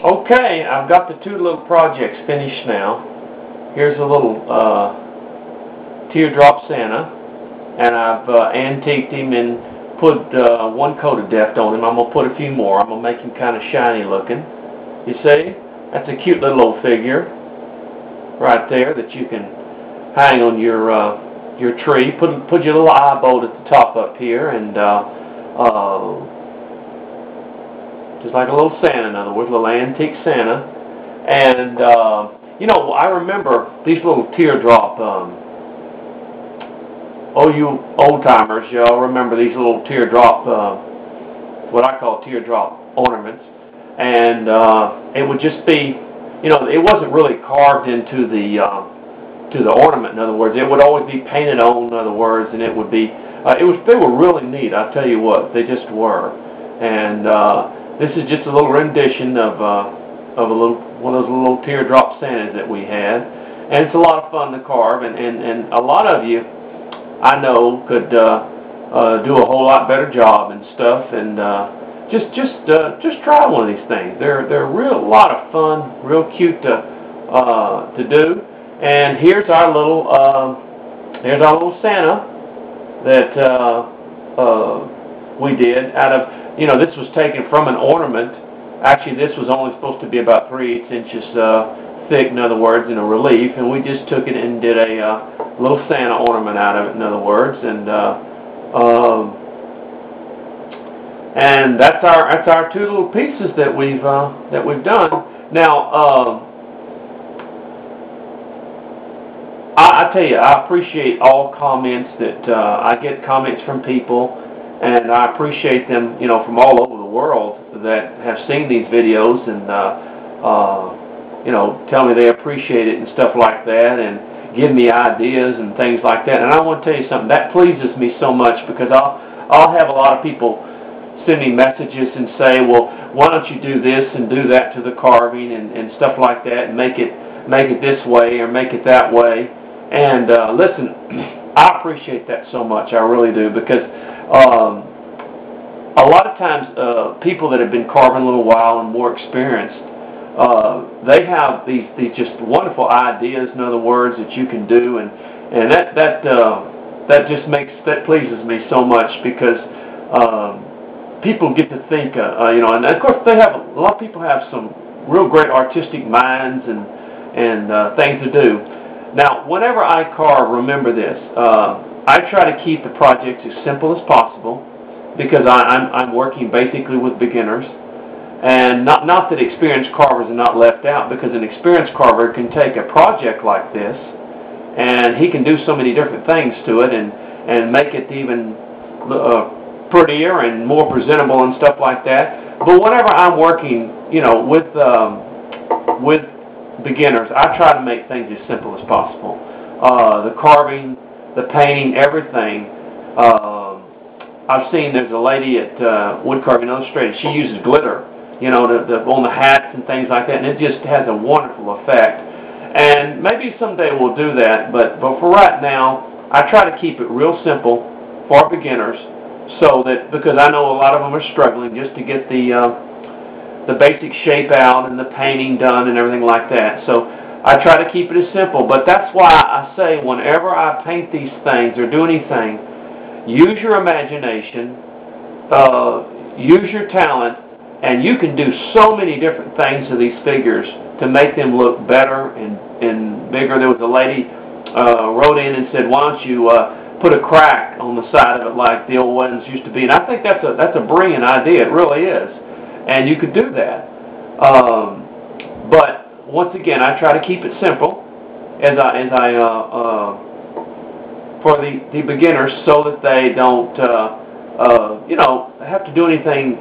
Okay, I've got the two little projects finished now. Here's a little Teardrop Santa, and I've antiqued him and put one coat of deft on him. I'm going to put a few more. I'm going to make him kind of shiny looking. You see? That's a cute little old figure right there that you can hang on your tree. Put your little eye bolt at the top up here, and just like a little Santa, in other words, a little antique Santa. And you know, I remember these little teardrop. Oh, you old timers, y'all remember these little teardrop, what I call teardrop ornaments, and it would just be, you know, it wasn't really carved into the ornament. In other words, it would always be painted on. In other words, and it would be, they were really neat. I tell you what, they just were. And this is just a little rendition of one of those little teardrop Santas that we had, and it's a lot of fun to carve, and a lot of you, I know, could do a whole lot better job and stuff, and just try one of these things. They're real lot of fun, real cute to do. And here's our little Santa that we did out of, you know, this was taken from an ornament. Actually, this was only supposed to be about 3/8 inches thick, in other words, in a relief, and we just took it and did a little Santa ornament out of it, in other words, and that's our two little pieces that we've done. Now, I tell you, I appreciate all comments that I get comments from people, and I appreciate them, you know, from all over the world that have seen these videos and you know, tell me they appreciate it and stuff like that, and give me ideas and things like that. And I want to tell you something that pleases me so much, because I'll have a lot of people send me messages and say, well, why don't you do this and do that to the carving and stuff like that, and make it this way or make it that way. And listen, I appreciate that so much. I really do, because a lot of times people that have been carving a little while and more experienced, they have these just wonderful ideas, in other words, that you can do, and that pleases me so much, because people get to think, you know, and of course a lot of people have some real great artistic minds and things to do. Now, whenever I carve, remember this: I try to keep the projects as simple as possible, because I'm working basically with beginners. And not that experienced carvers are not left out, because an experienced carver can take a project like this, and he can do so many different things to it, and make it even prettier and more presentable and stuff like that. But whenever I'm working, you know, with beginners, I try to make things as simple as possible. The carving, the painting, everything. I've seen there's a lady at Wood Carving Illustrated. She uses glitter, you know, on the hats and things like that, and it just has a wonderful effect. And maybe someday we'll do that, but for right now, I try to keep it real simple for beginners, so that, because I know a lot of them are struggling just to get the basic shape out and the painting done and everything like that. So I try to keep it as simple, but that's why I say whenever I paint these things or do anything, use your imagination, use your talent, and you can do so many different things to these figures to make them look better and bigger. There was a lady wrote in and said, why don't you put a crack on the side of it like the old ones used to be? And I think that's a brilliant idea. It really is. And you could do that. But once again, I try to keep it simple for the beginners, so that they don't you know, have to do anything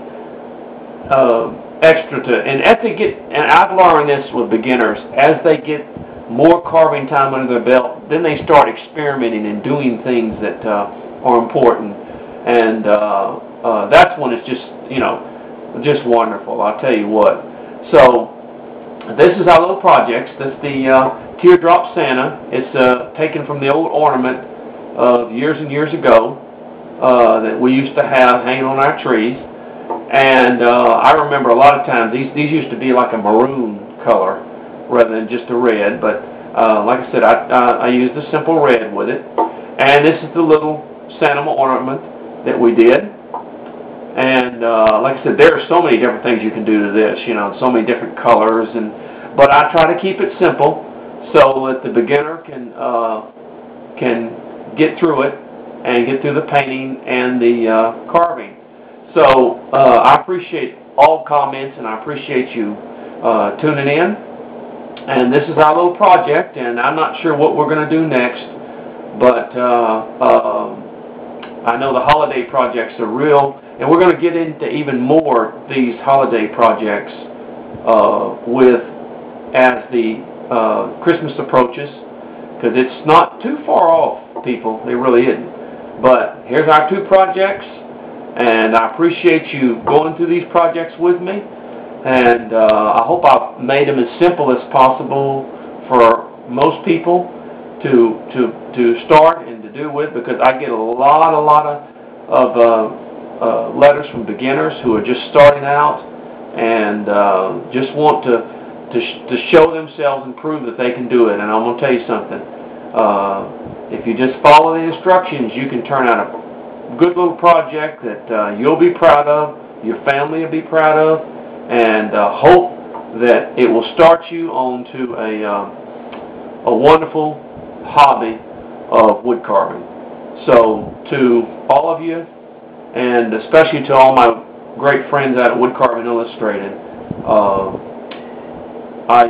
extra to, and as they get, and I've learned this with beginners, as they get more carving time under their belt, then they start experimenting and doing things that are important, and that's when it's just, you know, just wonderful. I'll tell you what. So this is our little projects. This is the Teardrop Santa. It's taken from the old ornament of years and years ago that we used to have hanging on our trees. And I remember a lot of times these used to be like a maroon color rather than just a red. But like I said, I used a simple red with it. And this is the little sentimental ornament that we did. And like I said, there are so many different things you can do to this, you know, so many different colors. But I try to keep it simple so that the beginner can get through it and get through the painting and the carving. So I appreciate all comments, and I appreciate you tuning in. And this is our little project, and I'm not sure what we're going to do next, but I know the holiday projects are real, and we're going to get into even more these holiday projects as the Christmas approaches, because it's not too far off, people. It really isn't. But here's our 2 projects, and I appreciate you going through these projects with me. And I hope I've made them as simple as possible for most people to start and to do with, because I get a lot of letters from beginners who are just starting out and just want to show themselves and prove that they can do it. And I'm going to tell you something. If you just follow the instructions, you can turn out a good little project that you'll be proud of, your family will be proud of, and hope that it will start you onto a wonderful hobby of wood carving. So to all of you, and especially to all my great friends out at Wood Carving Illustrated, I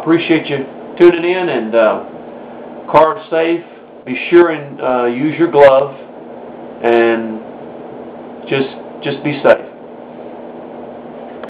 appreciate you tuning in, and carve safe. Be sure and use your glove, and just be safe.